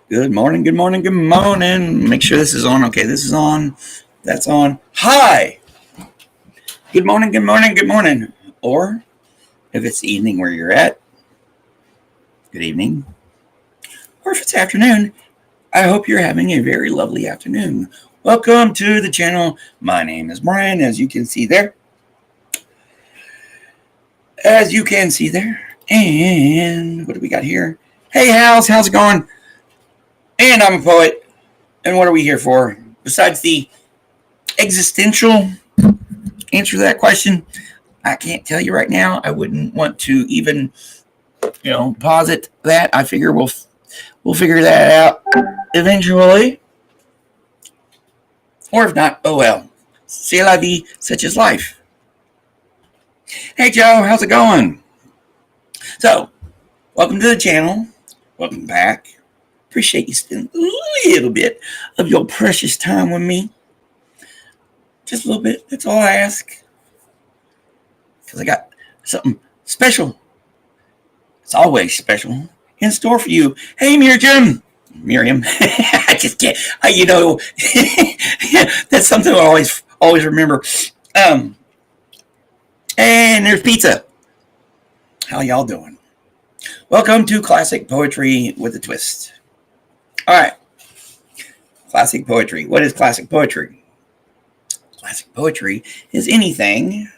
Good morning, good morning, good morning. Make sure this is on. Okay, this is on. That's on. Hi. Good morning, good morning, good morning. Or if it's evening where you're at, good evening. Or if it's afternoon, I hope you're having a very lovely afternoon. Welcome to the channel. My name is Brian, as you can see there. And what do we got here? Hey, how's it going? And I'm a poet. And what are we here for? Besides the existential answer to that question, I can't tell you right now. I wouldn't want to even, posit that. I figure we'll figure that out eventually. Or if not, oh well. C'est la vie, such is life. Hey Joe, how's it going? So, welcome to the channel. Welcome back. Appreciate you spending a little bit of your precious time with me. Just a little bit. That's all I ask. Because I got something special. It's always special in store for you. Hey, Miriam. I just can't. That's something I always remember. And there's pizza. How y'all doing? Welcome to Classic Poetry with a Twist. All right. Classic poetry. What is classic poetry? Classic poetry is anything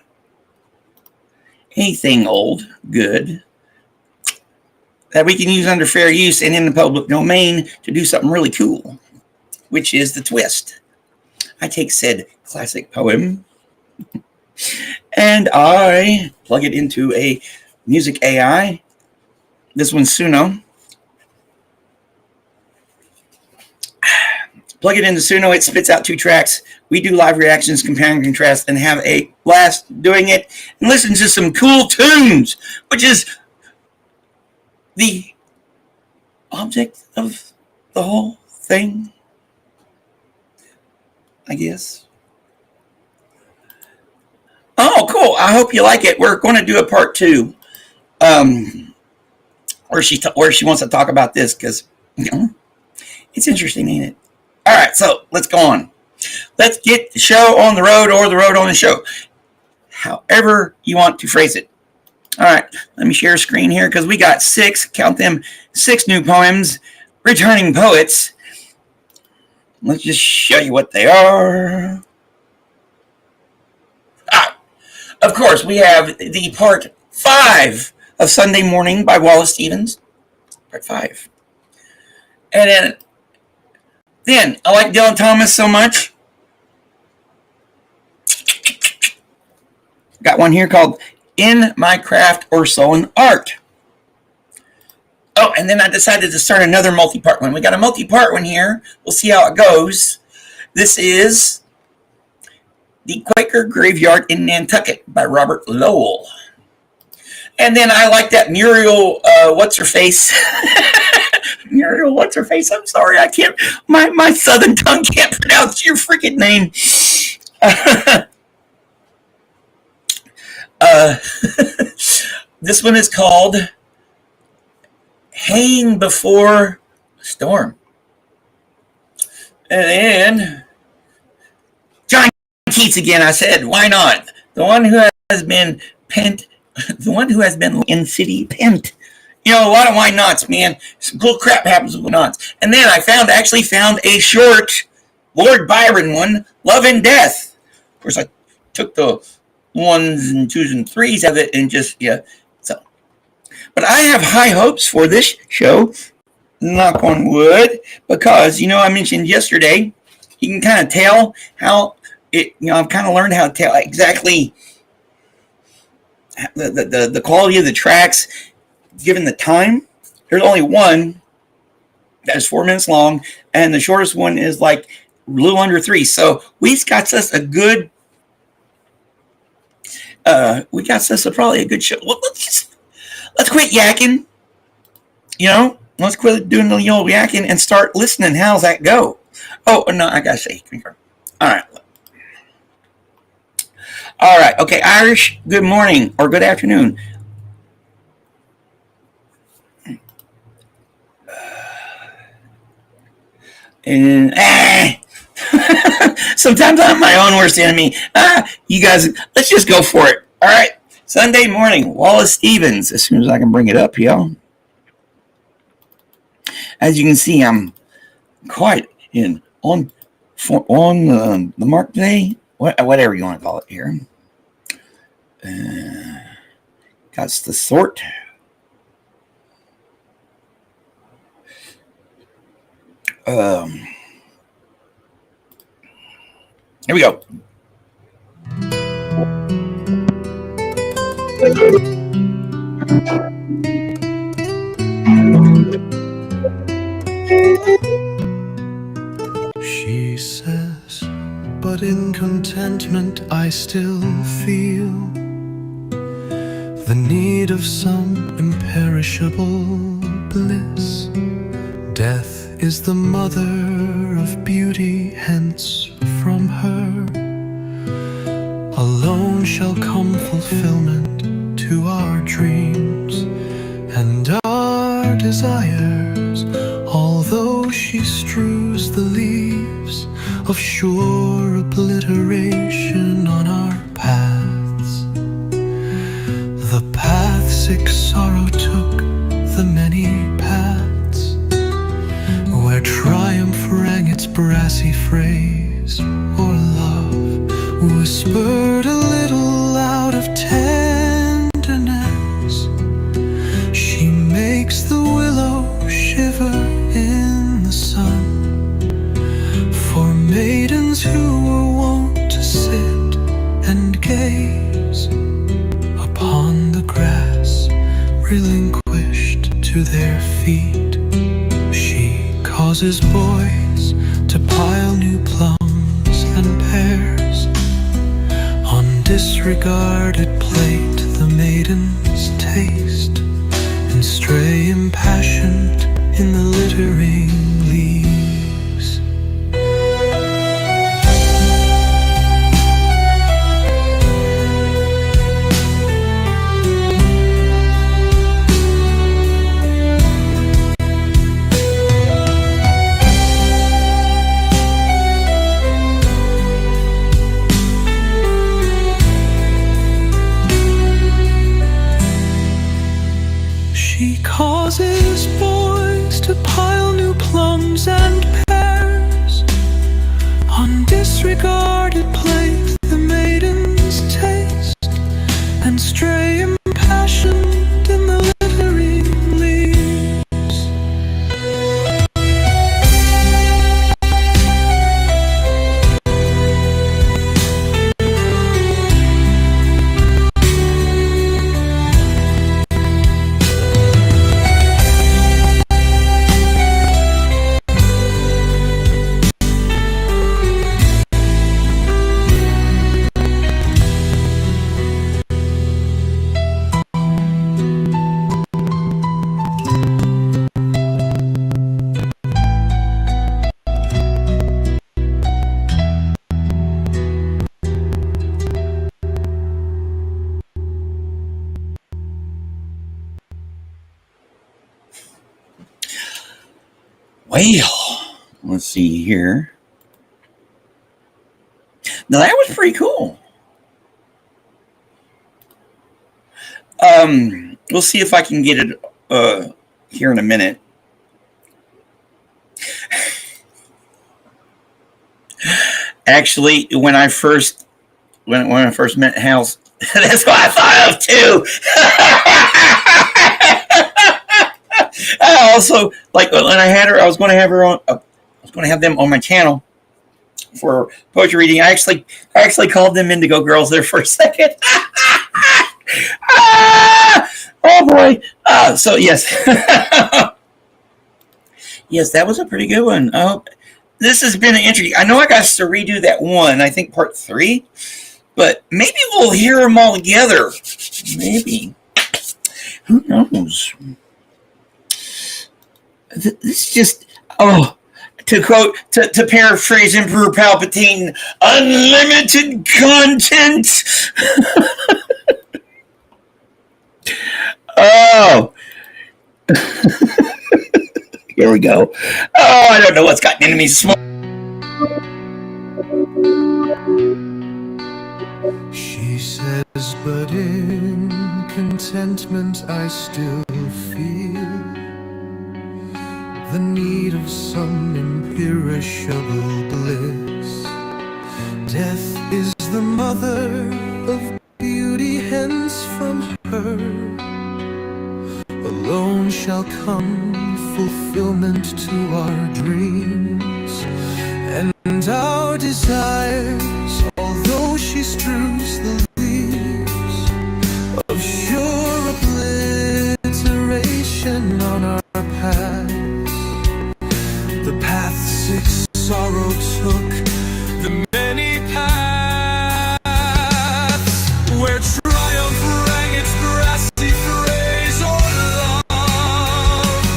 old, good, that we can use under fair use and in the public domain to do something really cool, which is the twist. I take said classic poem and I plug it into a music AI. This one's Suno. Plug it into Suno, it spits out 2 tracks. We do live reactions, compare and contrast, and have a blast doing it. And listen to some cool tunes, which is the object of the whole thing, I guess. Oh, cool. I hope you like it. We're going to do a part 2. Where she wants to talk about this because, it's interesting, ain't it? All right, so let's go on. Let's get the show on the road or the road on the show. However you want to phrase it. All right, let me share a screen here because we got 6 new poems, returning poets. Let's just show you what they are. Of course, we have the part 5 of Sunday Morning by Wallace Stevens. Part 5. And then I like Dylan Thomas so much. Got one here called In My Craft or Soul and Art. Oh, and then I decided to start another multi-part one. We got a multi-part one here. We'll see how it goes. This is The Quaker Graveyard in Nantucket by Robert Lowell. And then I like that Muriel, what's-her-face. Muriel, what's-her-face? I'm sorry, I can't, my southern tongue can't pronounce your freaking name. This one is called Haying Before a Storm. And then John Keats again, I said, why not? The one who has been in city pent. A lot of why nots, man. Some cool crap happens with nots. And then I actually found a short Lord Byron one, Love and Death. Of course, I took the 1s and 2s and 3s of it and just, so. But I have high hopes for this show, knock on wood, because, I mentioned yesterday, you can kind of tell how it, I've kind of learned how to tell exactly the quality of the tracks given the time. There's only one that is 4 minutes long, and the shortest one is like a little under 3. So we've got us a good. Probably a good show. Well, let's quit yakking. Let's quit doing the old yakking and start listening. How's that go? Oh no, I gotta say, all right. All right. Okay, Irish. Good morning or good afternoon. And sometimes I'm my own worst enemy. You guys, let's just go for it. All right. Sunday morning, Wallace Stevens. As soon as I can bring it up, y'all. As you can see, I'm quite on the mark today. Whatever you want to call it here. Got the sort. Here we go. She says, but in contentment I still feel the need of some imperishable bliss. Death is the mother of beauty, hence from her alone shall come fulfillment to our dreams and our desires. Although she strews the leaves of sure obliteration on our paths, the path sick sorrow took the many paths where triumph rang its brassy phrase, or love whispered a little out of tenderness. She makes the willow shiver in the sun for maidens who were wont to sit and gaze upon the grass relinquished to their feet. She causes boys to pile new plums and pears on disregarded plate. The maidens taste and stray impassioned in the littering leaves. She causes boys to pile new plums and pears on disregarded plates. The maidens taste and stray impassioned in the littering leaves. Well, let's see here. Now that was pretty cool. We'll see if I can get it here in a minute. Actually, when I first met House, that's what I thought of too. I also, like when I had her, I was going to have her on. I was going to have them on my channel for poetry reading. I actually called them Indigo Girls there for a second. Oh boy! So yes, yes, that was a pretty good one. This has been an interesting. I know I got to redo that one. I think part 3, but maybe we'll hear them all together. Maybe. Who knows? This just, to quote, to paraphrase Emperor Palpatine, unlimited content. Oh. Here we go. Oh, I don't know what's gotten into me this morning. She says, but in contentment I still feel the need of some imperishable bliss. Death is the mother of beauty, hence from her alone shall come fulfillment to our dreams and our desires. Although she strews the leaves of sure obliteration on our path, the path sick sorrow took, the many paths where triumph rang its grassy phrase or love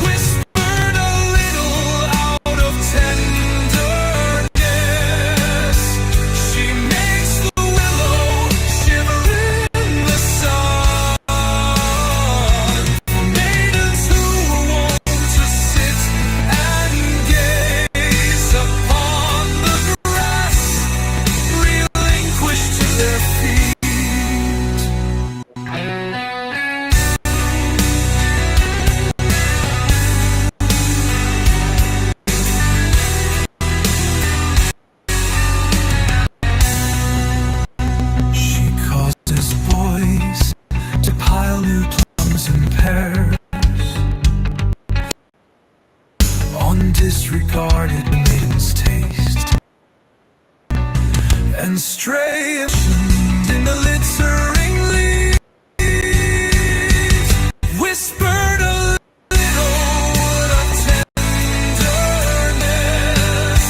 whispered a little out of tenderness. She makes the willow shiver in the sun for maidens who want to sit and gaze upon the grass relinquished to their feet. She causes boys to pile new plums and pears on disregarded maidens' taste, and stray in the littering leaves whispered a little word of tenderness.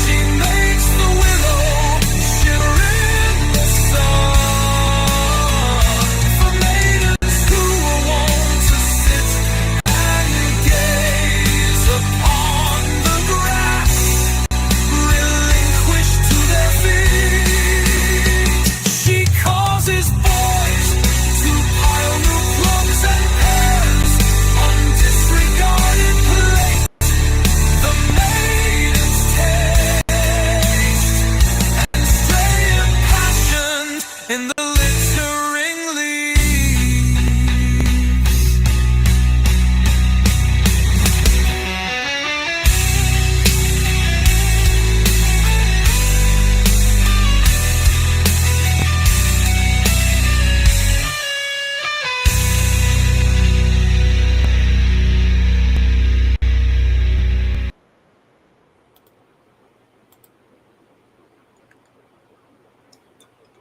She makes the willow shiver in the sun for maidens who want to sit and gaze upon the grass relinquished to their feet. She causes boys to pile new plums and pears on disregarded plate. The maidens taste and stray impassioned in the littering leaves.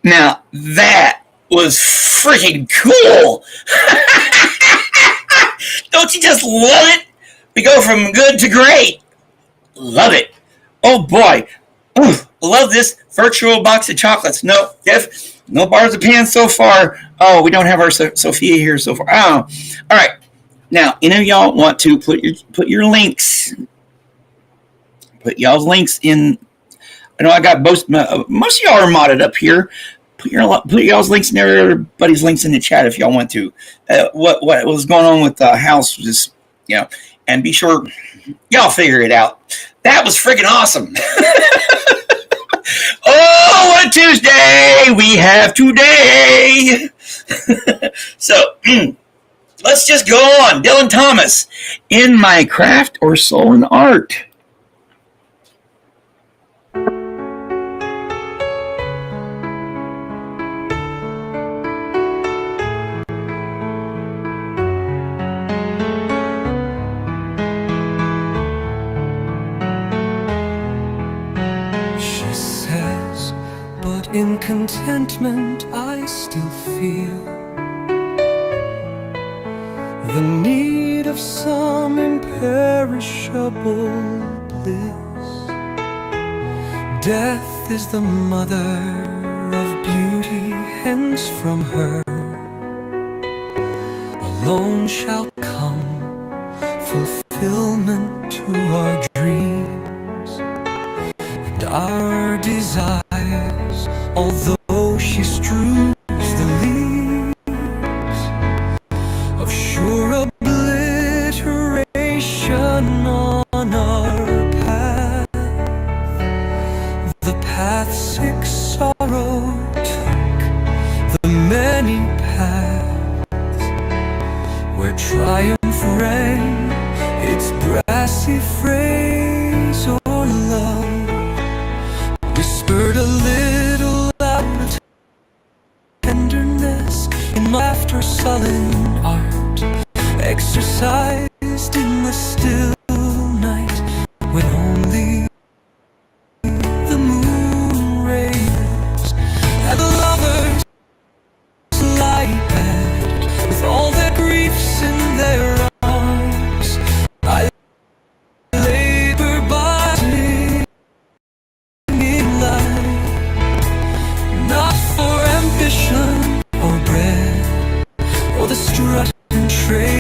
Now, that was freaking cool. Don't you just love it? We go from good to great. Love it. Oh boy. Ooh, love this virtual box of chocolates. No, no bars of pans so far. Oh, we don't have our Sophia here so far. Oh, all right. Now, any of y'all want to put your links? Put y'all's links in. I know I got most of y'all are modded up here. Put y'all's links and everybody's links in the chat if y'all want to. What was going on with the house? Just and be sure y'all figure it out. That was freaking awesome. Oh, what a Tuesday we have today. So let's just go on. Dylan Thomas, in my craft or soul and art. In contentment I still feel the need of some imperishable bliss. Death is the mother of beauty, hence from her alone shall come fulfillment to our dreams and our desires. Although she strews the leaves of sure obliteration triumph rang its brassy phrase or love, whispered a little out of tenderness in laughter, sullen art, exercised in the still night when only the moon rays and the lovers lie bed with all their griefs in their arms. I labor by singing life, not for ambition or bread or the strut and trade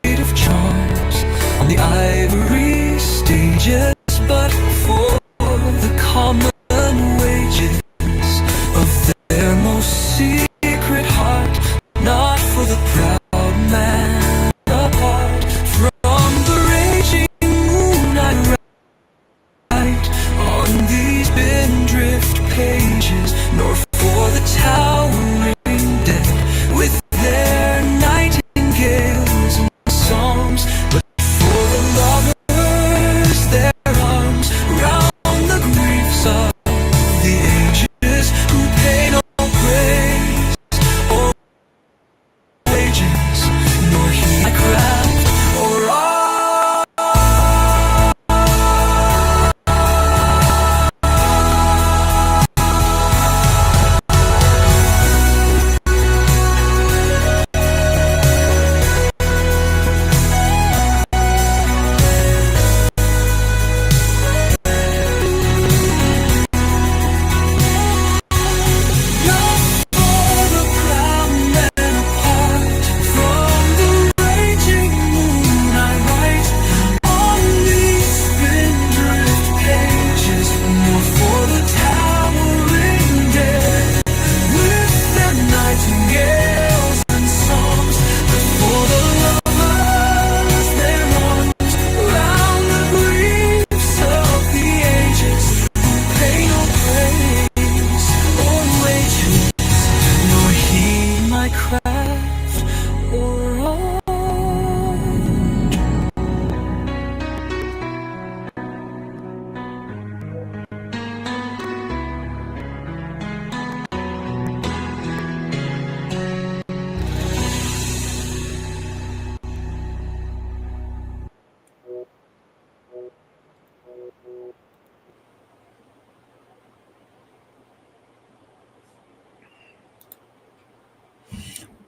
of charms on the ivory stages, but for the common wages of their most secret heart, not for the proud man apart from the raging moon. I write on these spindrift pages, nor for the towering dead with their nightingales and songs, but for the lovers, their arms round the griefs of the ages, who pay no praise or wages, nor heed my craft or art.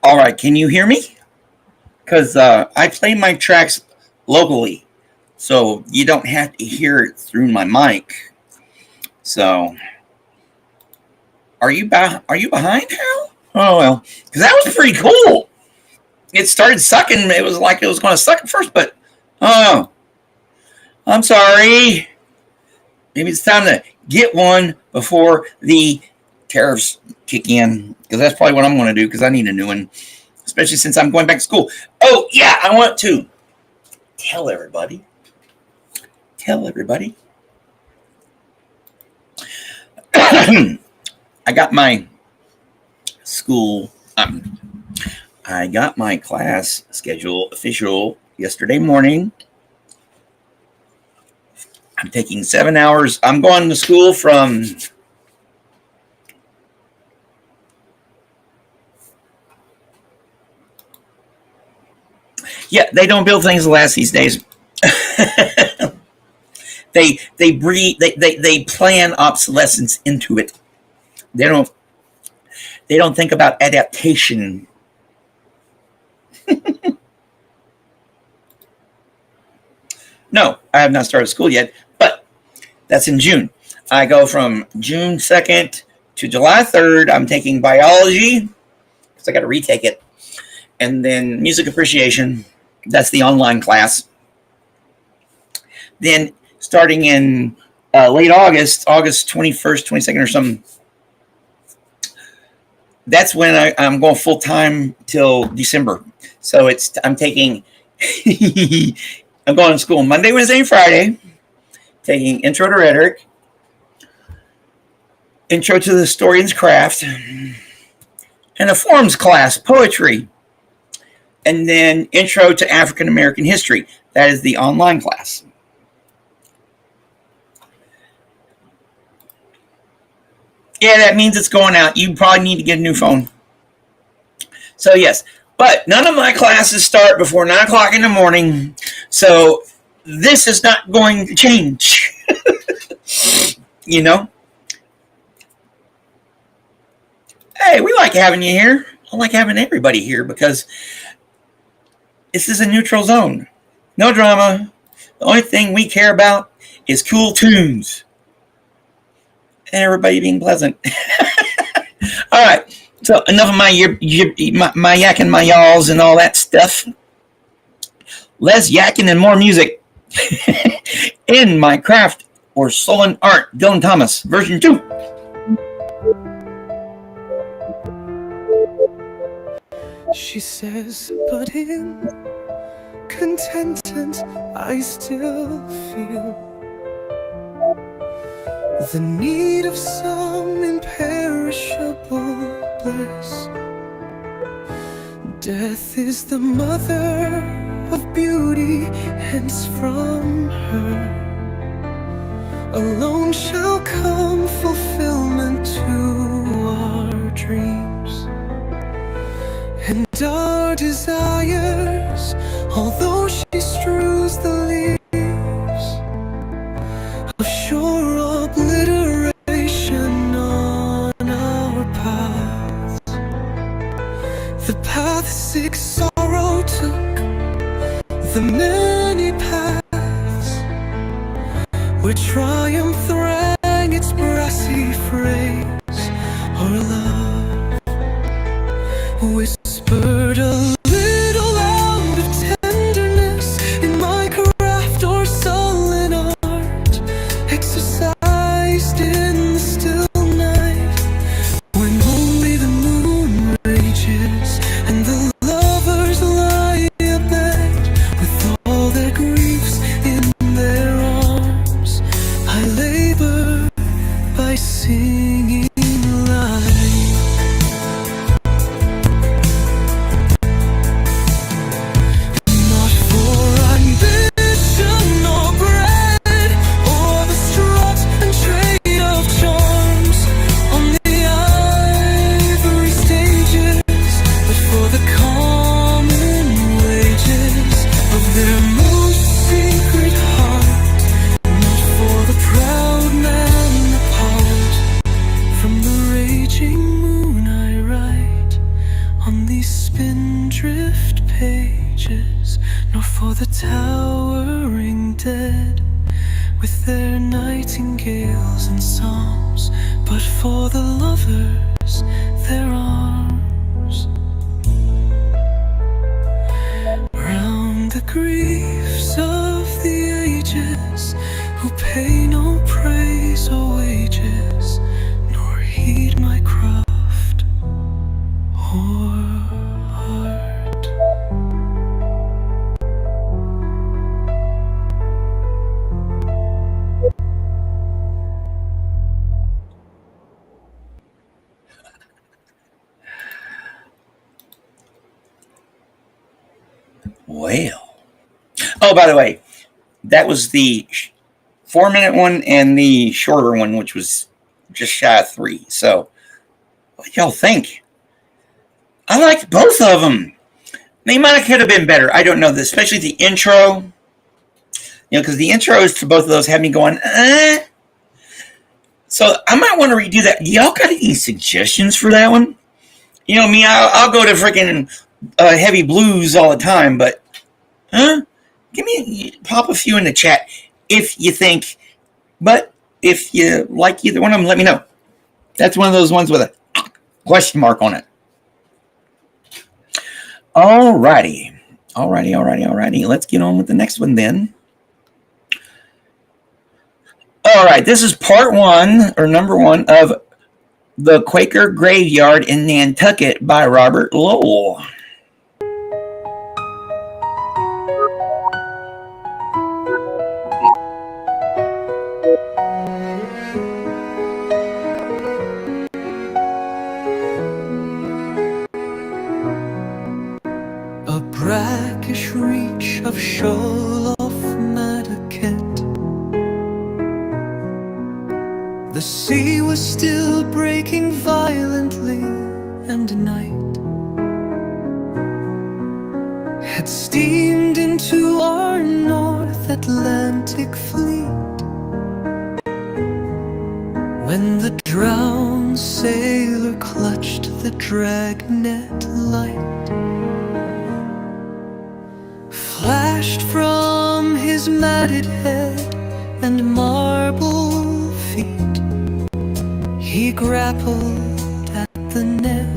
All right, can you hear me? Because I play my tracks locally, so you don't have to hear it through my mic. So, are you behind, Hal? Oh well, because that was pretty cool. It started sucking. It was like it was going to suck at first, but oh, I'm sorry. Maybe it's time to get one before the tariffs kick in, because that's probably what I'm going to do, because I need a new one, especially since I'm going back to school. Oh, yeah, I want to tell everybody. I got my school, I got my class schedule official yesterday morning. I'm taking 7 hours. I'm going to school from they don't build things to last these days. they plan obsolescence into it. They don't think about adaptation. No, I have not started school yet, but that's in June. I go from June 2nd to July 3rd. I'm taking biology, because I got to retake it. And then music appreciation. That's the online class. Then starting in late August 21st, 22nd or something, that's when I'm going full time till December. So I'm taking, I'm going to school Monday, Wednesday, and Friday, taking Intro to Rhetoric, Intro to the Historian's Craft, and a forms class, poetry. and then Intro to African American History. That is the online class. Yeah, that means it's going out. You probably need to get a new phone. So yes, but none of my classes start before 9 o'clock in the morning. So this is not going to change. You know? Hey, we like having you here. I like having everybody here because this is a neutral zone. No drama. The only thing we care about is cool tunes. And everybody being pleasant. All right. So enough of my yakking, my y'alls, and all that stuff. Less yakking and more music. In my craft or sullen art, Dylan Thomas, version 2. She says, but in contentment I still feel the need of some imperishable bliss. Death is the mother of beauty, hence from her alone shall come fulfillment to our dreams and our desires. Although she strews the leaves of sure obliteration on our paths, the path sick sorrow took the many paths where triumph rang its brassy phrase, or love whispered a little out of tenderness in my craft or sullen art, exercised in the still night when only the moon rages and the lovers lie abed with all their griefs in their arms. I labor by singing life. Not for ambition or bread or the strut and trade of charms on the ivory stages, but for the common wages of their most secret heart. Not for the proud man apart from the raging moon I write on these spindrift pages, nor for the towering dead with their nightingales and psalms, but for the lovers, their arms round the griefs of the ages, who pay no praise or wages, nor heed my craft or art. Well. Oh, by the way, that was the 4-minute one and the shorter one, which was just shy of 3. So, what y'all think? I liked both of them. They might have could have been better. I don't know. Especially the intro. You know, because the intros to both of those had me going, So I might want to redo that. Y'all got any suggestions for that one? You know me, I'll go to freaking heavy blues all the time, but pop a few in the chat if you think. But if you like either one of them, let me know. That's one of those ones with a question mark on it. Alrighty. Let's get on with the next one then. All right, this is part 1 or number 1 of The Quaker Graveyard in Nantucket by Robert Lowell. A brackish reach of shoal-off Madaket. The sea was still breaking violently, and night had steamed into our North Atlantic fleet. When the drowned sailor clutched the dragnet light, flashed from his matted head and marble feet, he grappled at the net.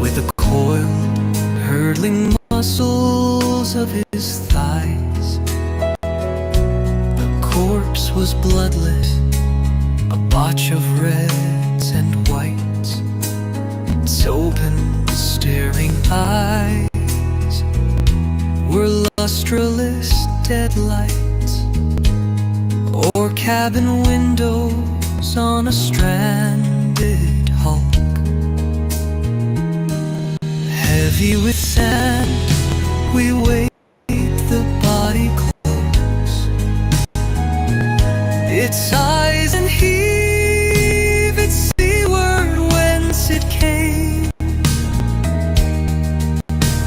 With the coiled, hurtling muscles of his thighs, the corpse was bloodless, a botch of reds and whites. Its open, staring eyes were lustreless deadlights, or cabin windows on a stranded hulk. Heavy with sand, we weighed the body close, its size and heave, its seaward whence it came,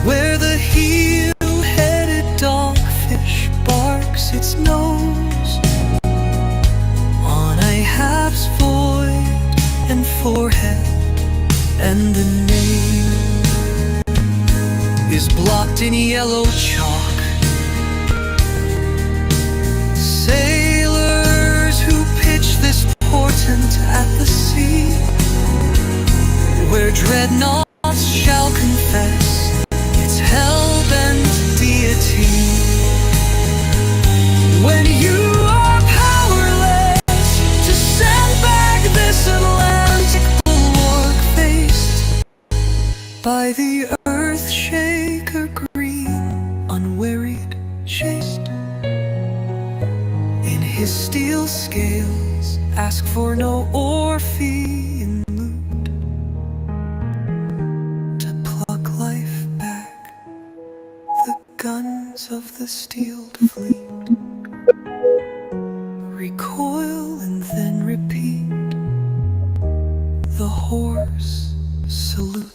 where the heel-headed dogfish barks its nose on Ahab's void and forehead, and the name is blocked in yellow chalk. Sailors who pitch this portent at the sea, where dreadnoughts shall confess its hell-bent deity. When you are powerless to send back this Atlantic bulwark faced by the earth shaker green, unwearied, chaste, in his steel scales ask for no ore fee in loot, to pluck life back, the guns of the steeled fleet recoil and then repeat the hoarse salute.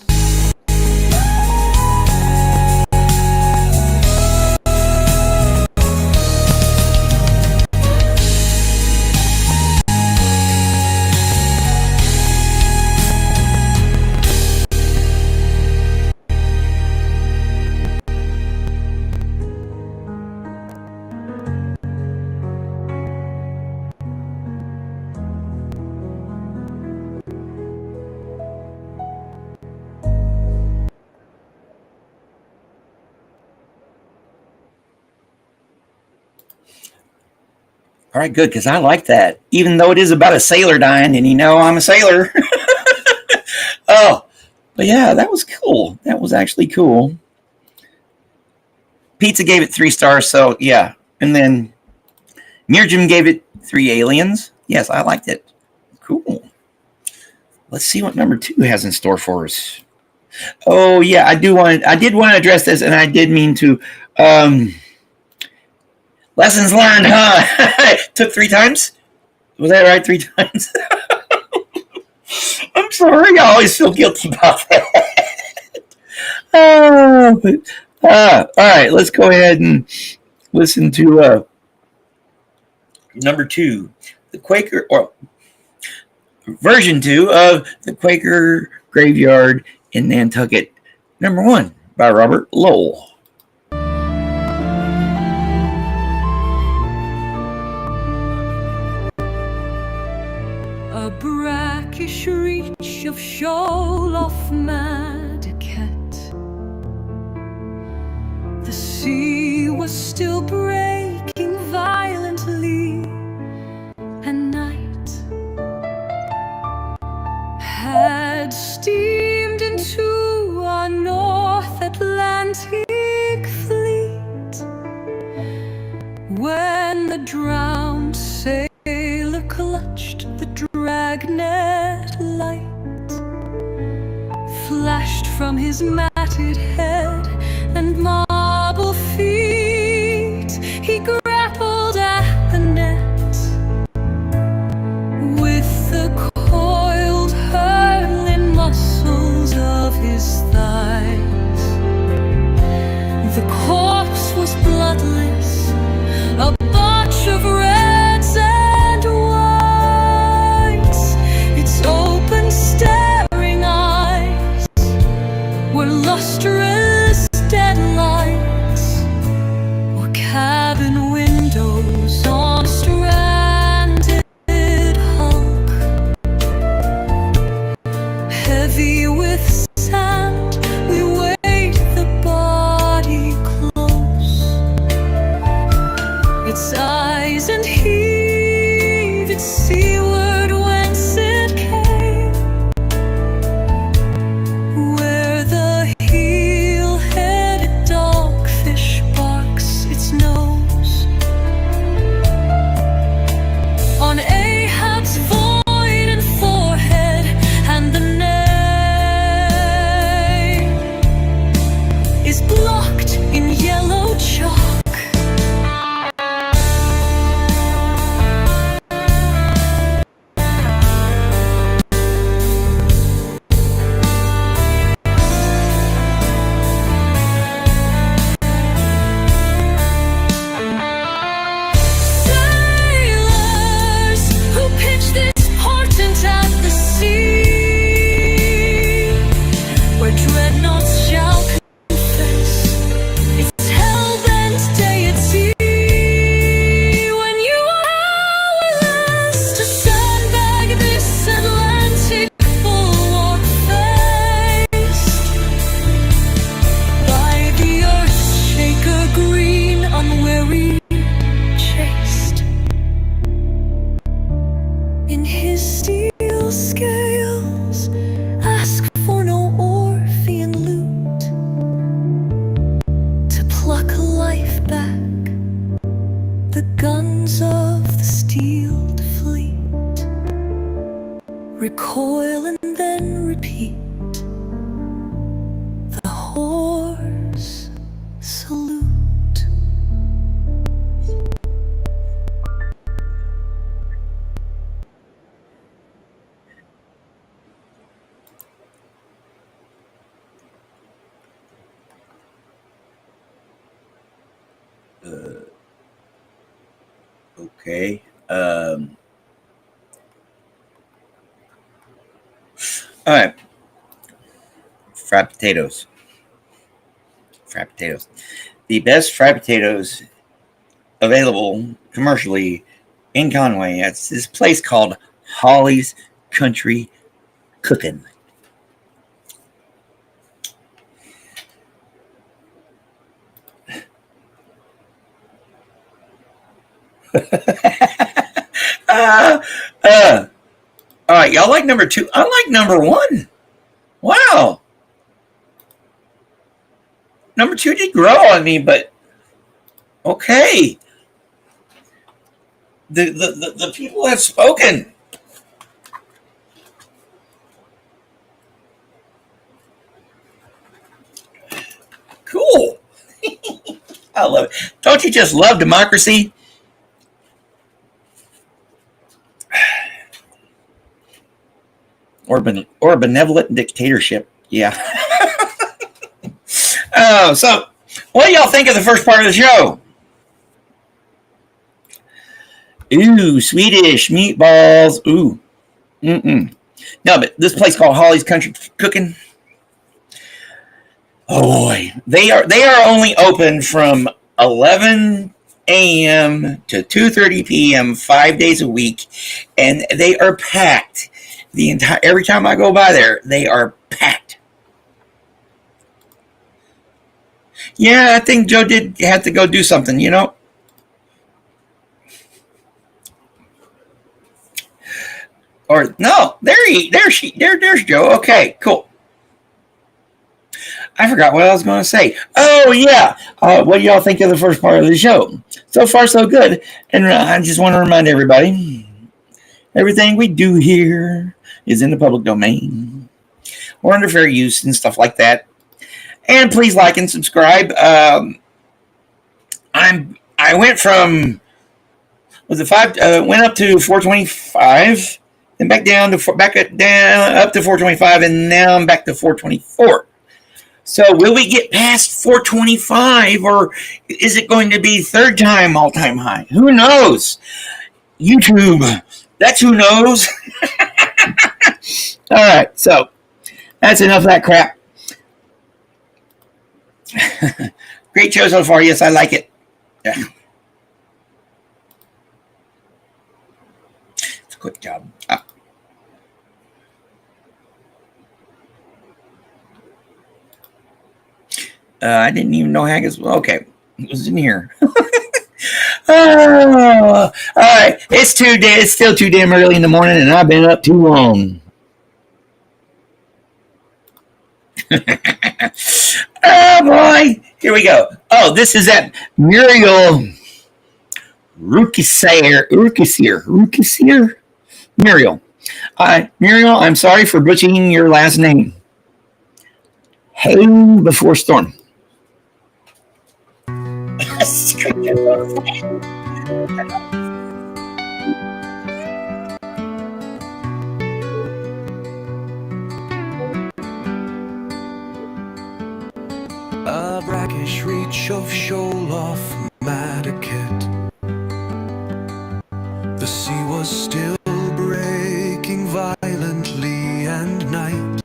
All right, good, because I like that. Even though it is about a sailor dying, and I'm a sailor. Oh, but yeah, that was cool. That was actually cool. Pizza gave it 3 stars, so yeah. And then Mirjam gave it 3 aliens. Yes, I liked it. Cool. Let's see what number 2 has in store for us. Oh yeah, I did want to address this, and I did mean to. Lessons learned, huh? Took 3 times? Was that right? 3 times? I'm sorry. I always feel guilty about that. All right. Let's go ahead and listen to number 2. The Quaker, or version 2 of The Quaker Graveyard in Nantucket. Number 1 by Robert Lowell. A brackish reach of shoal-off Madaket. The sea was still breaking violently, and night had steamed into our North Atlantic fleet, when the drowned sailor clutched the from his matted head and marble feet. He grappled at the net with the coiled hurling muscles of his thighs. The corpse was bloodless, a botch of reds and whites. Its open staring eyes were lustrous deadlights, or cabin windows on a stranded hulk. Heavy with sand, we weighed the body close. Its eyes and heave it seaward whence it came, where the heel-headed dogfish barks its nose. On Ahab's void and forehead, and the name is blocked in yellow chalk. Sailors who pitch this portent at the sea, where dreadnoughts shall confess its hell-bent deity. When you are powerless to sandbag this Atlantic bulwark faced by the earth's shaker green, unwary chased. In his steel scales, ask for no Orphean loot to pluck life back. The guns of the steeled fleet recoil and then repeat the hoarse salute. Okay. All right. Fried potatoes. Fried potatoes. The best fried potatoes available commercially in Conway. It's this place called Holly's Country Cooking. All right, y'all like number 2? I like number 1. Wow. Number 2 did grow on me, but okay. The people have spoken. Cool. I love it. Don't you just love democracy? Or benevolent dictatorship. Yeah. So what do y'all think of the first part of the show? Ooh, Swedish meatballs. Ooh. No, but this place called Holly's Country Cooking. Oh boy. They are only open from 11 a.m. to 2:30 p.m. 5 days a week, and they are packed. Every time I go by there, they are packed. Yeah, I think Joe did have to go do something, you know. Or no, there's Joe. Okay, cool. I forgot what I was going to say. Oh yeah, what do y'all think of the first part of the show? So far, so good. And I just want to remind everybody, everything we do here is in the public domain. or under fair use and stuff like that. And please like and subscribe. I went from went up to 425, then back down to down up to 425, and now I'm back to 424. So will we get past 425, or is it going to be third time all-time high? Who knows? YouTube, that's who knows. All right, so that's enough of that crap. Great show so far. Yes, I like it. Yeah. It's a quick job. I didn't even know Haggis. Okay, it was in here. All right, it's still too damn early in the morning, and I've been up too long. Oh boy, here we go. Oh, this is that Muriel Rukisier. Muriel. Muriel, I'm sorry for butchering your last name. Hail before storm. A brackish reach of shoal off Madaket. The sea was still breaking violently, and night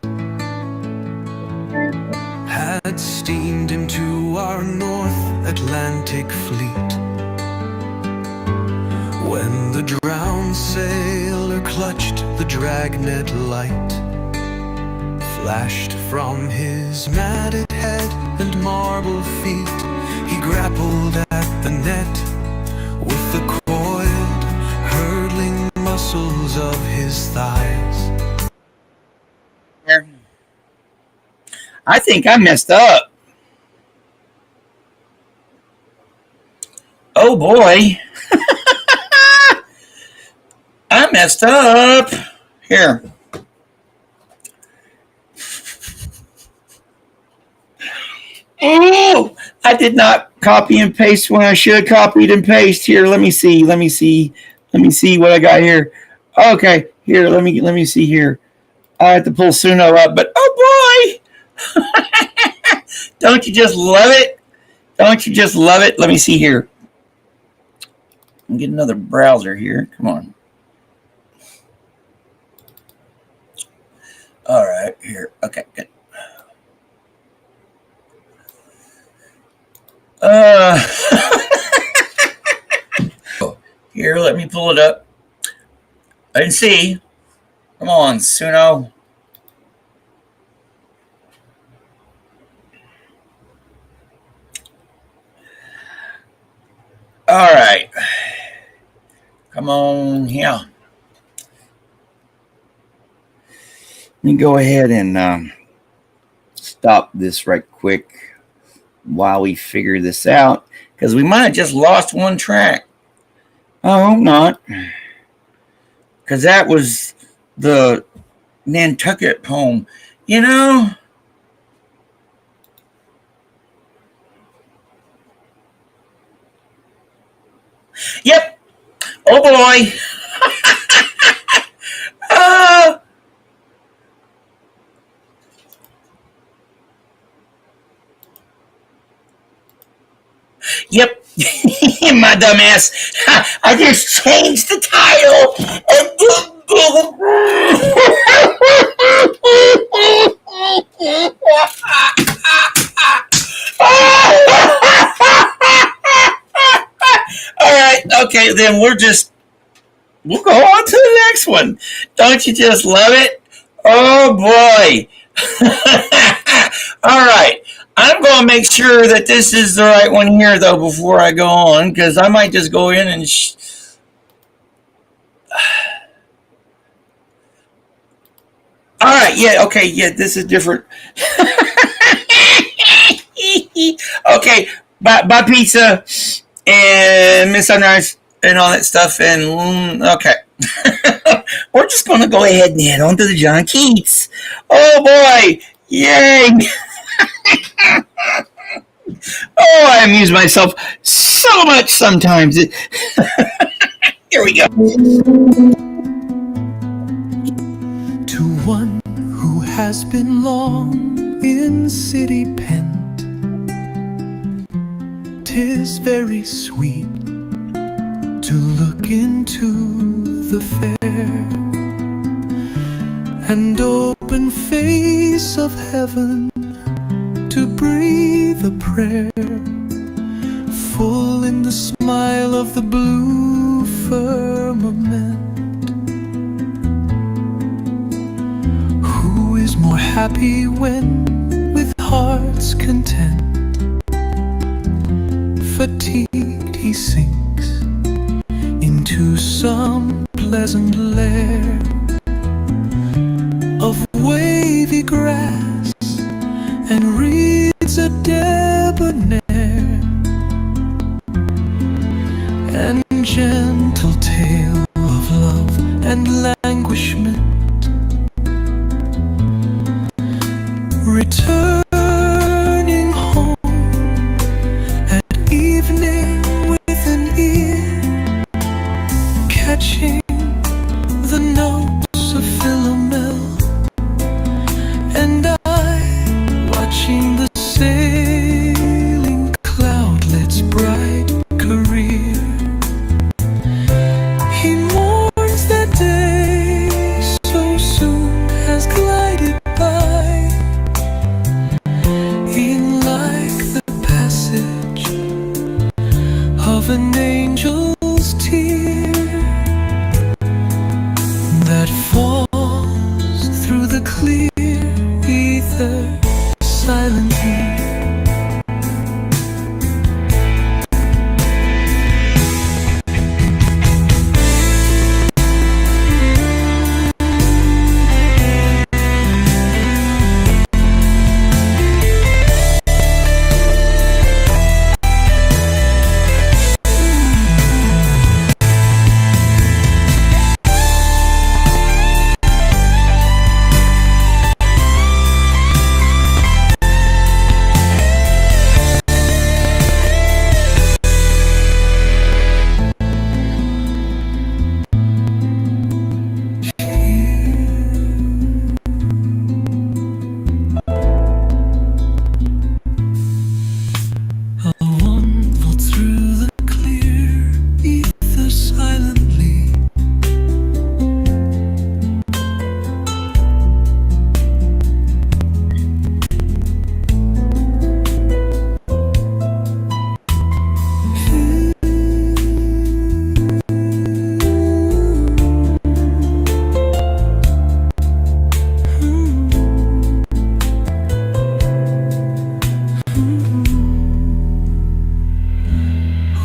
had steamed into our North Atlantic fleet. When the drowned sailor clutched the dragnet light, flashed from his matted head and marble feet, he grappled at the net with the coiled, hurtling muscles of his thighs. I think I messed up. Oh boy. I messed up. Here. Oh, I did not copy and paste when I should have copied and paste. Here, let me see what I got here. Okay, here, let me see here. I have to pull Suno up, but oh boy. Don't you just love it? Don't you just love it? Let me see here. I'll get another browser here. Come on. All right, here. Okay, good. Here, let me pull it up. I didn't see. Come on, Suno. All right. Come on here. Let me go ahead and stop this right quick while we figure this out, because we might have just lost one track. I hope not, because that was the Nantucket poem, you know. Yep. Oh boy. Yep. My dumb ass. I just changed the title. All right. Okay, then we'll go on to the next one. Don't you just love it? Oh boy. All right. I'm going to make sure that this is the right one here, though, before I go on, because I might just go in and... All right, yeah, okay, yeah, this is different. Okay, buy pizza and Miss Sunrise and all that stuff, and okay. We're just going to go ahead and head on to the John Keats. Oh boy! Yay! Oh, I amuse myself so much sometimes. Here we go. To one who has been long in city pent, 'tis very sweet to look into the fair and open face of heaven, to breathe a prayer full in the smile of the blue firmament. Who is more happy when with heart's content fatigued he sinks into some pleasant lair of wavy grass and reads a debonair and gentle tale of love and languishment, returning home at evening with an ear catching the notes of Philomel, and watching the sailing cloudlet's bright career. He mourns that day so soon has glided by, in like the passage of an angel's tear that falls through the clear ether silently.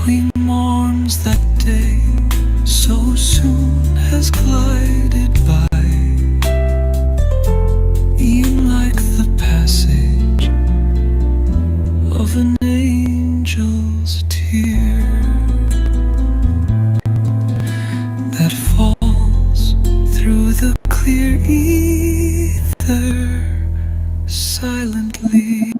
We mourns that day so soon has glided by, e'en like the passage of an angel's tear that falls through the clear ether silently.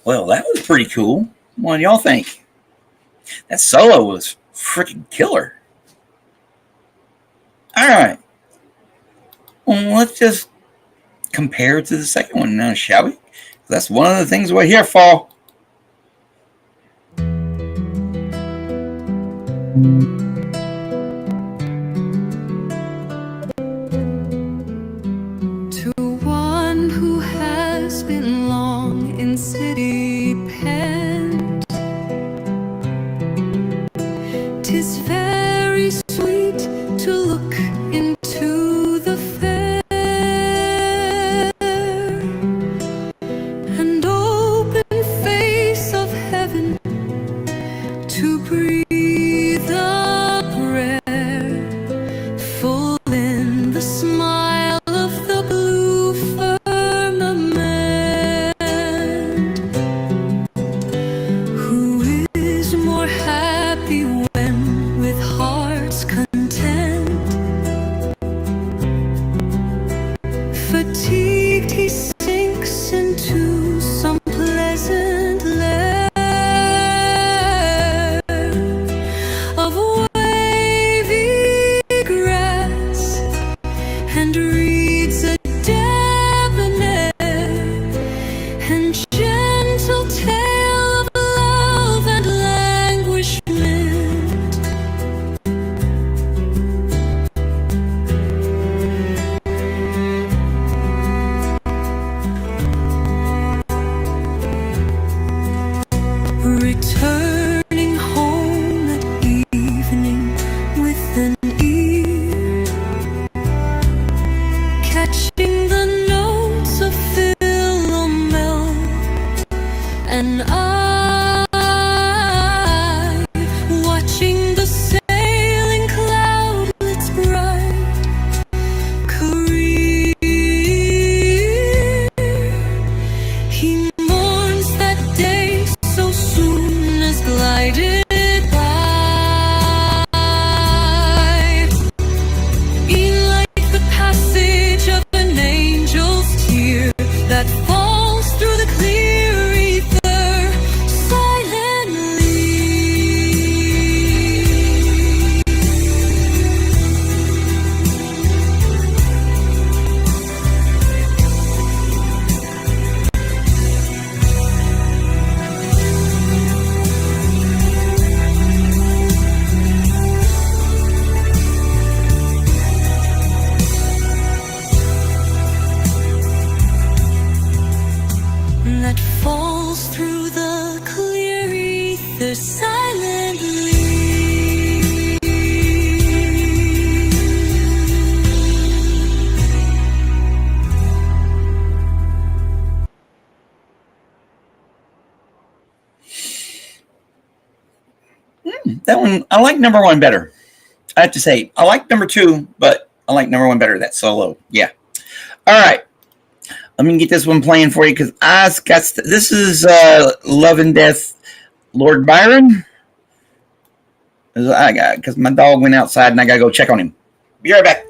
Well, that was pretty cool. What do y'all think? That solo was freaking killer. All right. Well, let's just compare it to the second one now, shall we? That's one of the things we're here for. To one who has been long in city pent, 'tis very sweet to look into the fair and open face of heaven, to breathe a prayer full in the smile of the blue and gentle tale of love and languishment. Returning home at evening with an ear, catching the notes of Philomel, and I watching the sailing cloudlets bright career. He mourns that day so soon as glided by, e'en like the passage of an angel's tear that falls through the clear ether silently. That falls through the clear ether silently. That one, I like number one better. I have to say, I like number two, but I like number one better. That solo. Yeah. All right. Let me get this one playing for you because I got this is Love and Death, Lord Byron. I got because my dog went outside and I gotta go check on him. Be right back.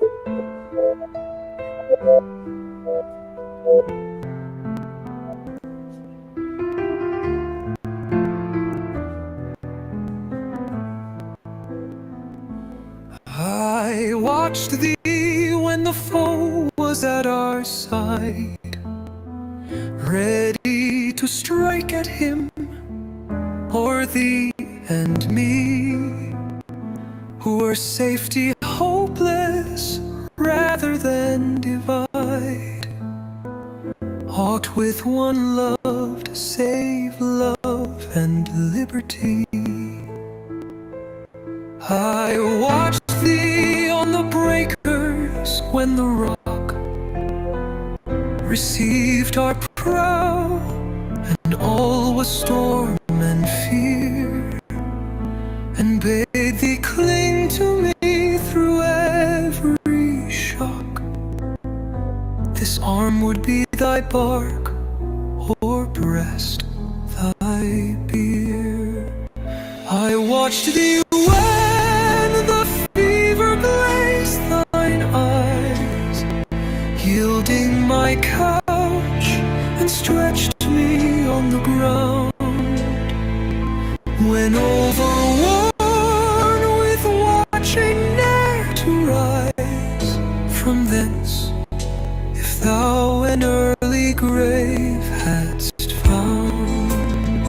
I watched thee when the foe was at our side, ready to strike at him or thee and me, who were safety hopeless rather than divide, aught with one love to save love and liberty. I watched thee on the breakers when the rock received our prow, and all was storm and fear, and bade thee cling to me through every shock. This arm would be thy bark, or breast thy bier. I watched thee when the fever glazed thine eyes, yielding my couch and stretched me on the ground, when overworn with watching ne'er to rise from thence, if thou an early grave hadst found.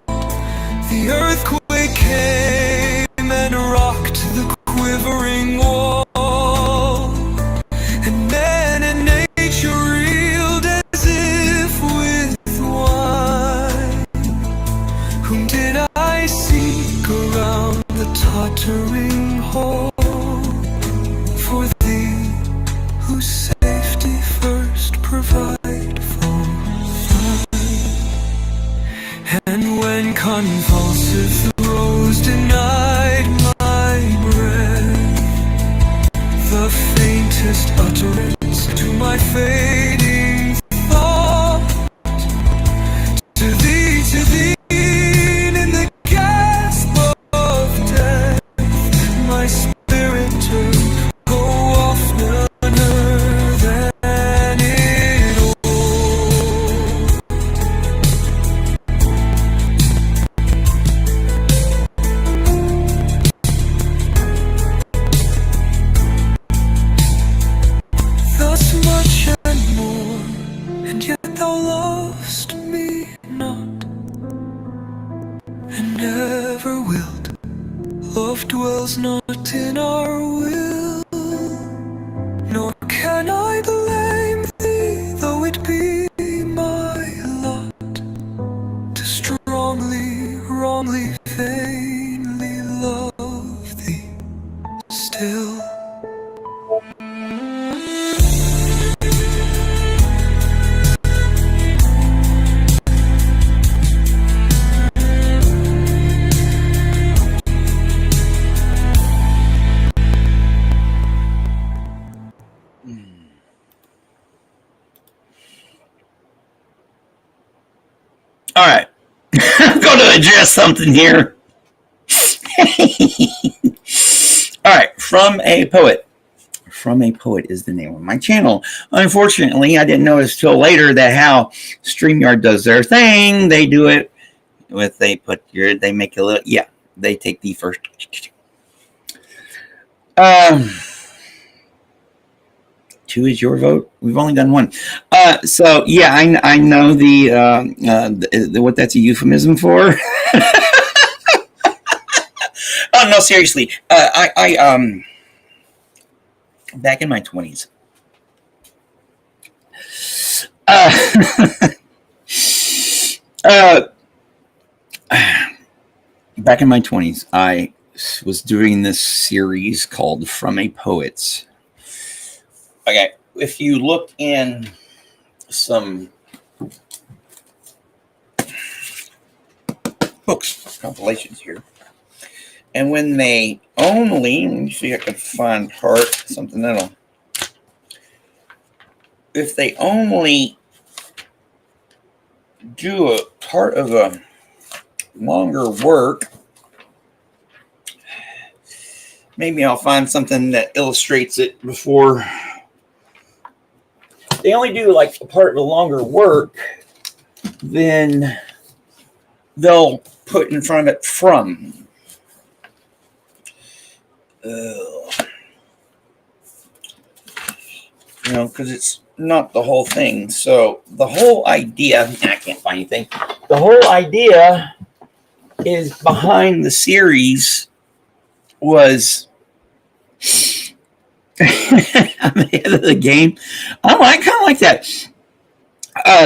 The earthquake came and rocked the quivering wall, and man and nature reeled as if with wine. Whom did I seek around the tottering hall? For thee, whose safety first provide for thine. And when convulsive throes denied my breath, the faintest utterance to my fading thought, to thee, in the gasp of death, my spirit turned, oh, oftener than it all. was not in our will, nor can I blame thee, though it be my lot to strongly, wrongly, vainly love thee still. All right. I'm going to address something here. All right. From a Poet. From a Poet is the name of my channel. Unfortunately, I didn't notice till later that how StreamYard does their thing. They do it with, they make a little, yeah, they take the first. Two is your vote. We've only done one. So yeah, I know the what that's a euphemism for. Oh no, seriously. I back in my 20s. Back in my 20s, I was doing this series called From a Poet's. Okay, if you look in some books, compilations here, and when they only, let me see if I can find something that'll, if they only do a part of a longer work, maybe I'll find something that illustrates it before. They only do like a part of a longer work, then they'll put in front of it from. Because it's not the whole thing. So the whole idea, I can't find anything. The whole idea is behind the series was I'm ahead of the game. I kind of like that.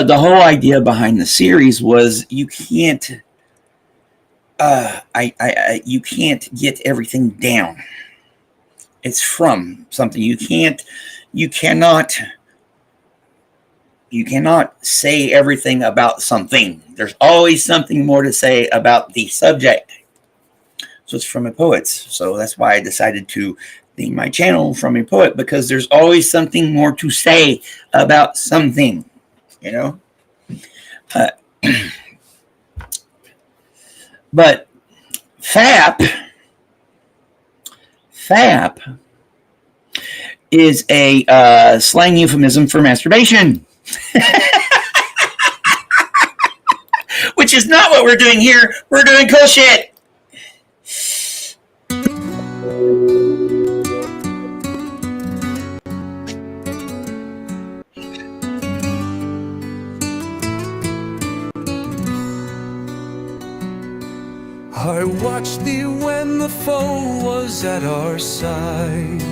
The whole idea behind the series was you can't you can't get everything down. It's from something. You cannot say everything about something. There's always something more to say about the subject. So it's From a Poet. So that's why I decided to name my channel From a Poet, because there's always something more to say about something, But FAP is a slang euphemism for masturbation. Which is not what we're doing here. We're doing cool shit. I watched thee when the foe was at our side,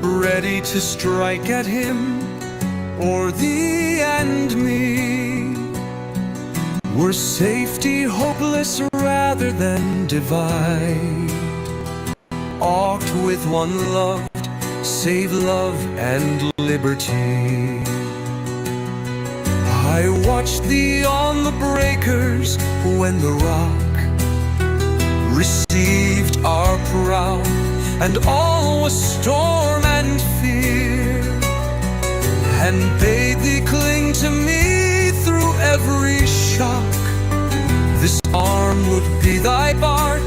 ready to strike at him, or thee and me. Were safety hopeless rather than divide? Aught with one loved, save love and liberty. I watched thee on the breakers when the rock received our prow, and all was storm and fear, and bade thee cling to me through every shock. This arm would be thy bark,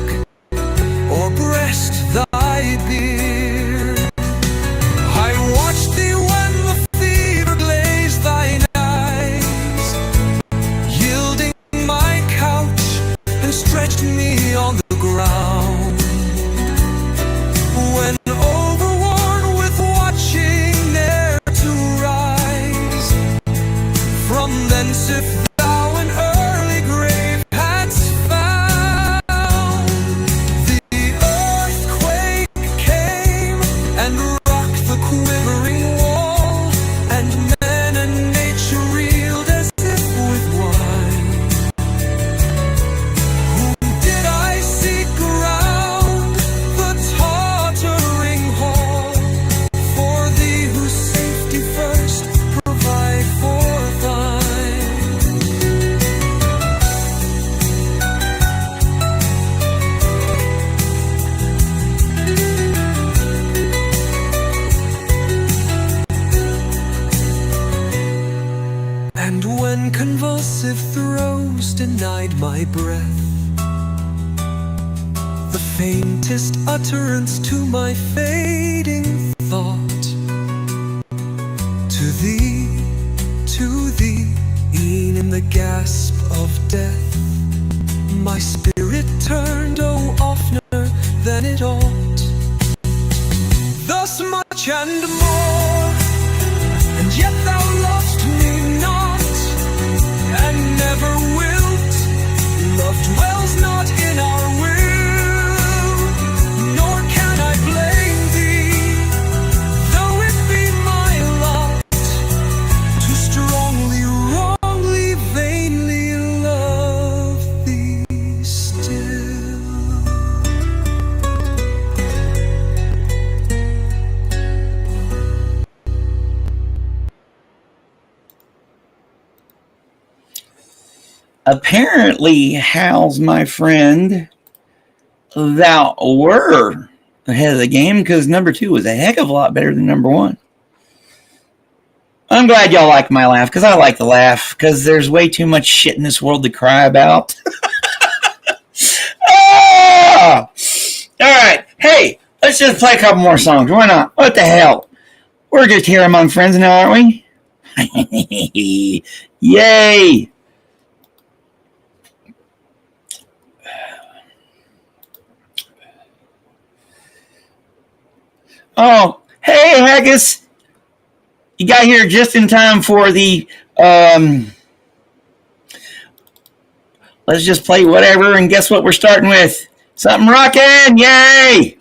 or breast thy bier. I watched thee when the fever glazed thine eyes, yielding my couch and stretched me on the ground. When overworn with watching ne'er to rise, Successive throes denied my breath, the faintest utterance to my fading thought. To thee, e'en in the gasp of death, my spirit turned, oh, oftener than it ought. Thus much and more, and yet thou lovest me not, and never wilt. Love dwells not in our will, nor can I blame thee, though it be my lot to strongly, wrongly, vainly love thee still. Apparently, Hal's my friend, thou were ahead of the game because number 2 was a heck of a lot better than number 1. I'm glad y'all like my laugh because I like to laugh because there's way too much shit in this world to cry about. Ah! All right. Hey, let's just play a couple more songs. Why not? What the hell? We're just here among friends now, aren't we? Yay! Oh, hey, Haggis. You got here just in time for the, let's just play whatever, and guess what we're starting with? Something rockin', yay!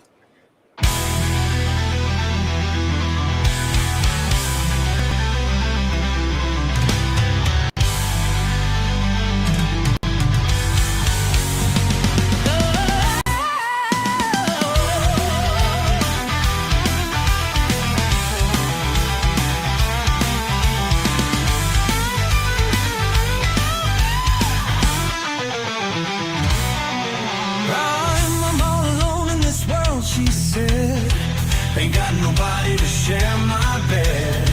I'm all alone in this world, she said. Ain't got nobody to share my bed.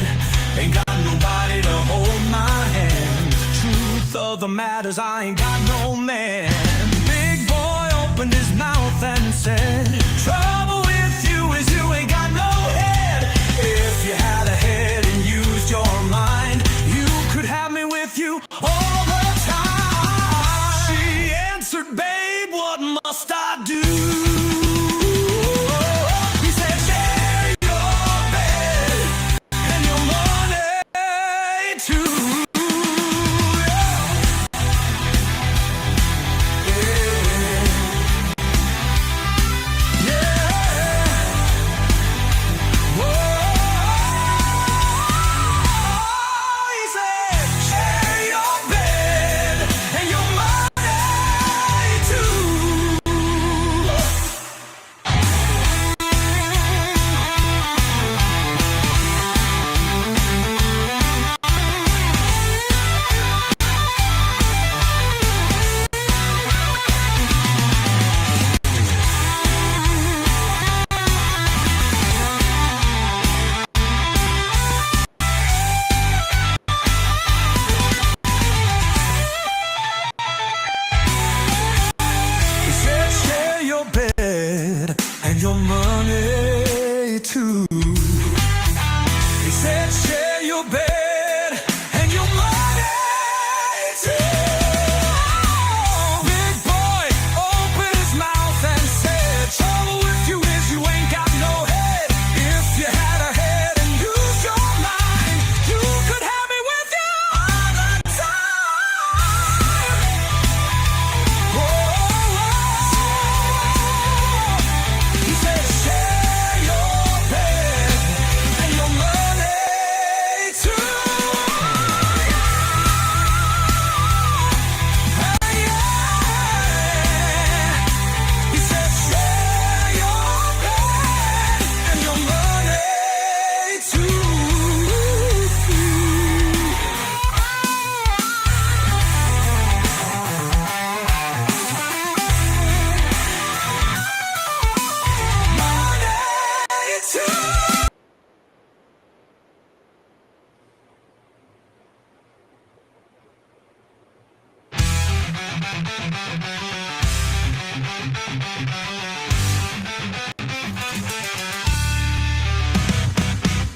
Ain't got nobody to hold my hand. Truth of the matters, I ain't got no man. Big boy opened his mouth and said, trouble with you is you ain't got no head. If you had a head and used your mind, you could have me with you all the time. She answered, babe, what must I do? He said, share your bed and your money too. He said, share your bed and your money too.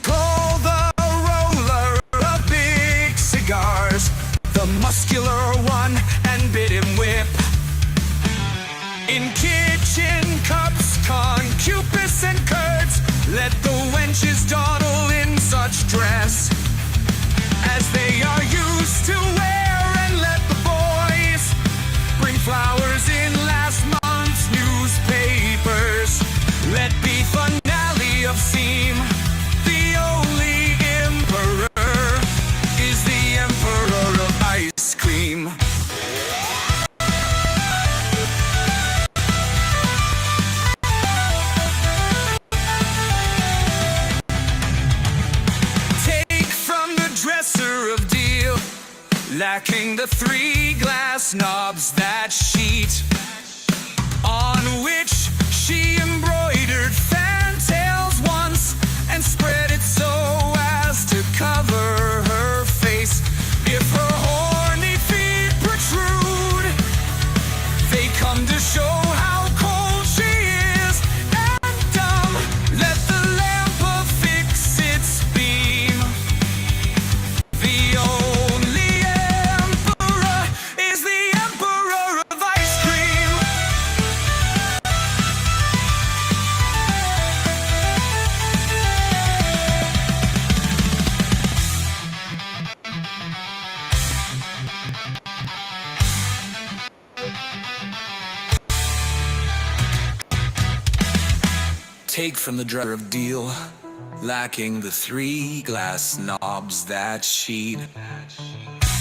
Call the roller of big cigars, the muscular one, and bid him whip. In kitchen cups, concupice and curds, let the wenches dawdle in such dress as they are used to wear, and let the boys bring flowers in last month's newspapers. Let be finale of seam. The only emperor is the emperor of ice cream. Dresser of deal, lacking the 3 glass knobs, that sheet on which she embroidered fantails once and spread it so as to cover her face. If her horny feet protrude, they come to show how cold she is and dumb. Let the lamp affix its beam. The only emperor is the emperor of ice cream. Take from the dresser of deal, lacking the 3 glass knobs, that sheet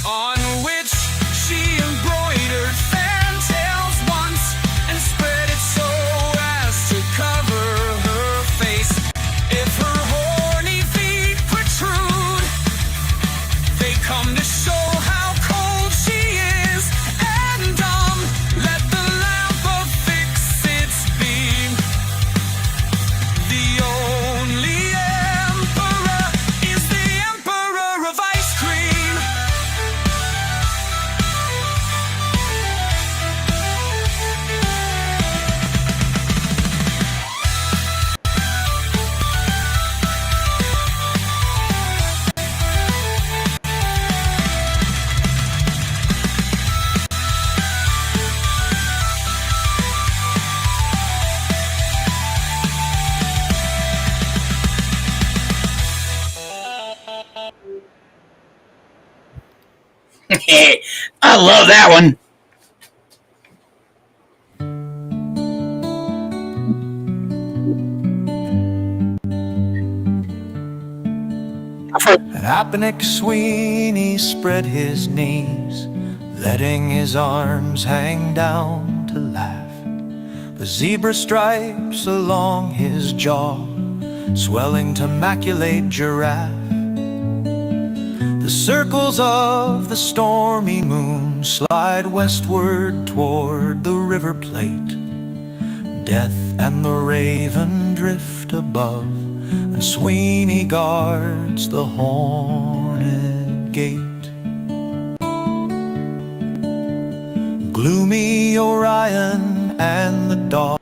on which she embroidered fantails once and spread it so as to cover her face. If her horny feet protrude, they come to show how cold she is and dumb. Let the lamp affix its beam. The only emperor is the emperor of ice cream. I love that one. Apnick Sweeney spread his knees, letting his arms hang down to laugh. The zebra stripes along his jaw, swelling to maculate giraffe. The circles of the stormy moon slide westward toward the river plate. Death and the raven drift above, and Sweeney guards the horned gate. Gloomy Orion and the dog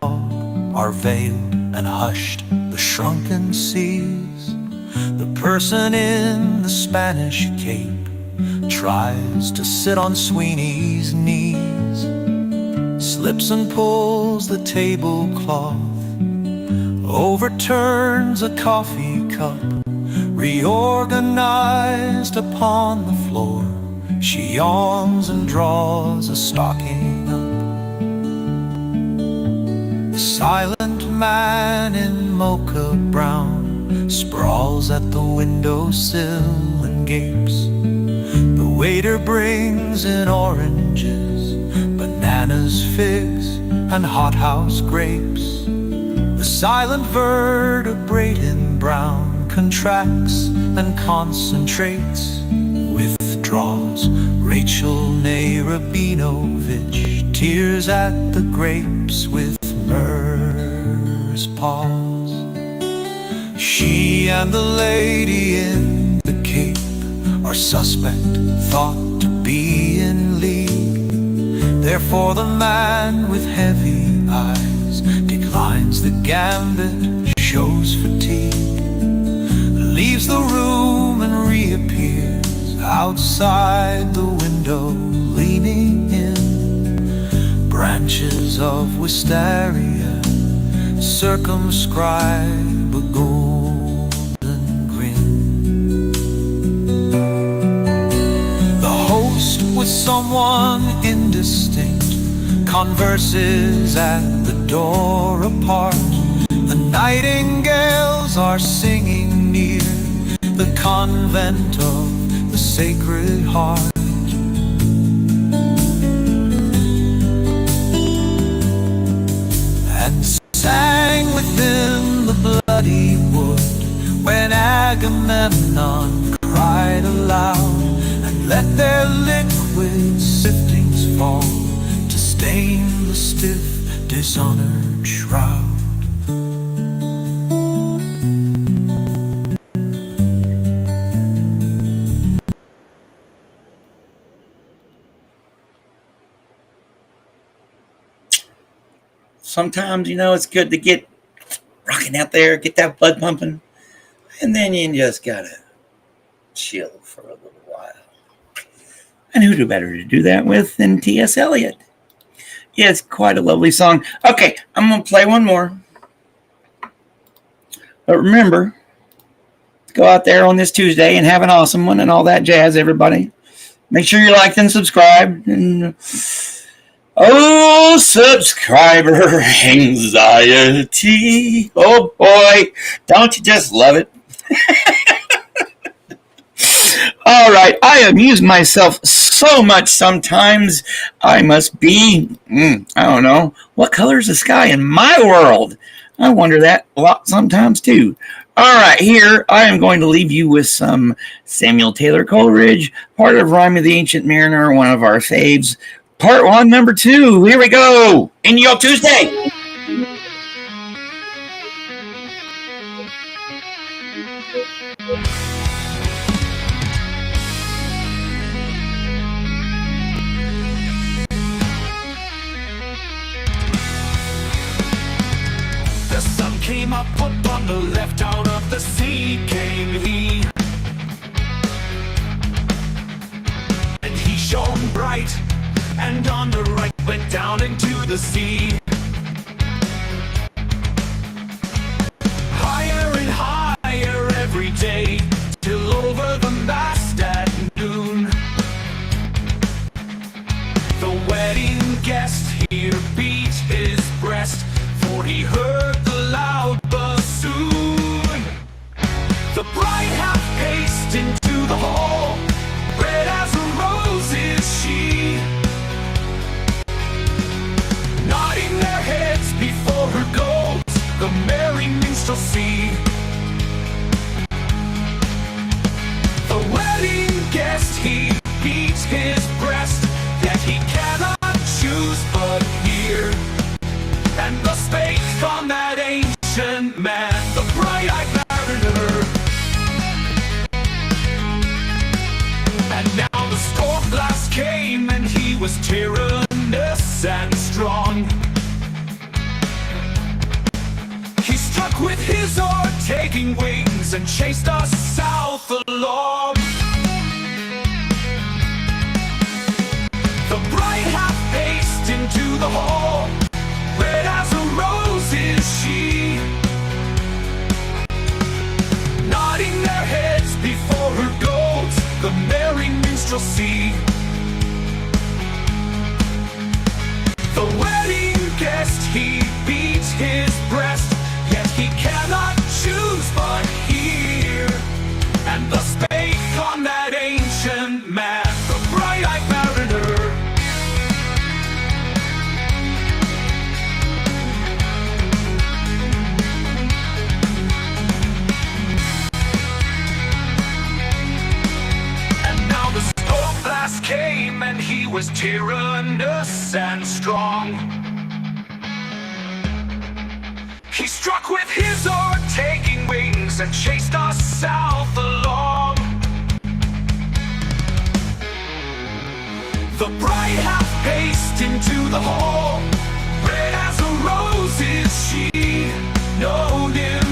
are veiled and hushed, the shrunken seas. The person in the Spanish cape tries to sit on Sweeney's knees, slips and pulls the tablecloth, overturns a coffee cup, reorganized upon the floor. She yawns and draws a stocking up. The silent man in mocha brown sprawls at the windowsill and gapes. The waiter brings in oranges, bananas, figs, and hothouse grapes. The silent vertebrate in brown contracts and concentrates, withdraws. Rachel Narabinovich tears at the grapes with myrrh's paws. She and the lady in the cape are suspect, thought to be in league. Their Therefore the man with heavy eyes declines the gambit, shows fatigue, leaves the room and reappears outside the window, leaning in. Branches of wisteria circumscribe a golden grin. The host with someone indistinct converses at the door apart. The nightingales are singing near the convent of the Sacred Heart. And sang within the bloody wood when Agamemnon cried aloud and let their liquid siftings fall to stain the stiff, dishonored shroud. Sometimes, it's good to get rocking out there, get that blood pumping, and then you just gotta chill for a little while. And who better to do that with than T.S. Eliot? Yeah, it's quite a lovely song. Okay, I'm going to play one more. But remember, go out there on this Tuesday and have an awesome one and all that jazz, everybody. Make sure you like and subscribe. And oh, subscriber anxiety. Oh, boy. Don't you just love it? All right. I amuse myself so much sometimes. I must be, I don't know, what color is the sky in my world? I wonder that a lot sometimes, too. All right. Here, I am going to leave you with some Samuel Taylor Coleridge, part of Rhyme of the Ancient Mariner, one of our faves. Part 1, number 2. Here we go. In your Tuesday. The sun came up on the left, out of the sea came he. And he shone bright, and on the right went down into the sea. Higher and higher every day, till over the mast at noon. The wedding guest here beat his breast, for he heard the loud bassoon. The bride half paced into the hall, red as a rose is she, nodding their heads before her goes the merry minstrelsy. The wedding guest he beats his breast, yet he cannot choose but hear. And thus spake from that ancient man, the bright-eyed mariner. And now the storm blast came, and he was tyrannous and strong. He struck with his oar, taking wings, and chased us south along. The bride half paced into the hall, red as a rose is she, nodding their heads before her goes the merry minstrelsy. The wedding guest he beats his breast, yet he cannot choose but hear. And thus spake on that ancient man, the bright-eyed mariner. Came and he was tyrannous and strong. He struck with his oar, taking wings, and chased us south along. The bride hath paced into the hall. Red as a rose is she, no new.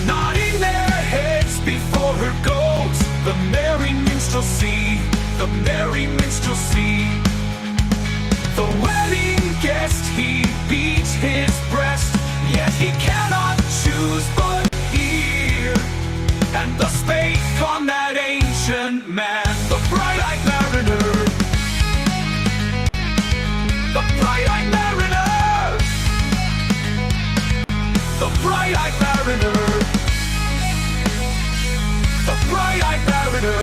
Nodding their heads before her goes the merry minstrelsy, the merry minstrelsy. The wedding guest, he beats his breast, yet he cannot choose but hear. And thus spake on that ancient man, the bright-eyed mariner, the bright-eyed mariner, the bright-eyed mariner, the bright-eyed mariner.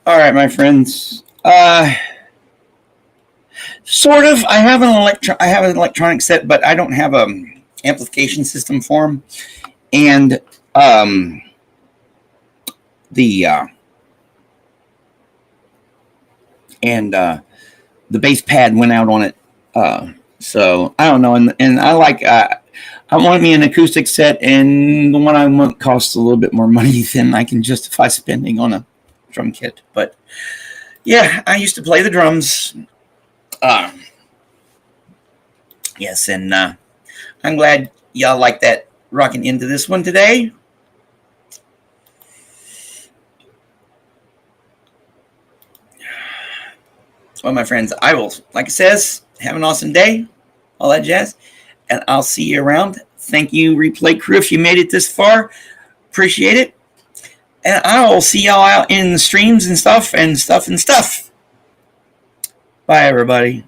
All right, my friends. Sort of. I have an electronic set, but I don't have a amplification system for them. And the bass pad went out on it. So I don't know. And I like. I want me an acoustic set, and the one I want costs a little bit more money than I can justify spending on a drum kit. But yeah, I used to play the drums. Yes, and I'm glad y'all like that rocking into this one today. Well, my friends, I will, like it says, have an awesome day, all that jazz, and I'll see you around. Thank you, replay crew, if you made it this far. Appreciate it. And I will see y'all out in the streams and stuff. Bye, everybody.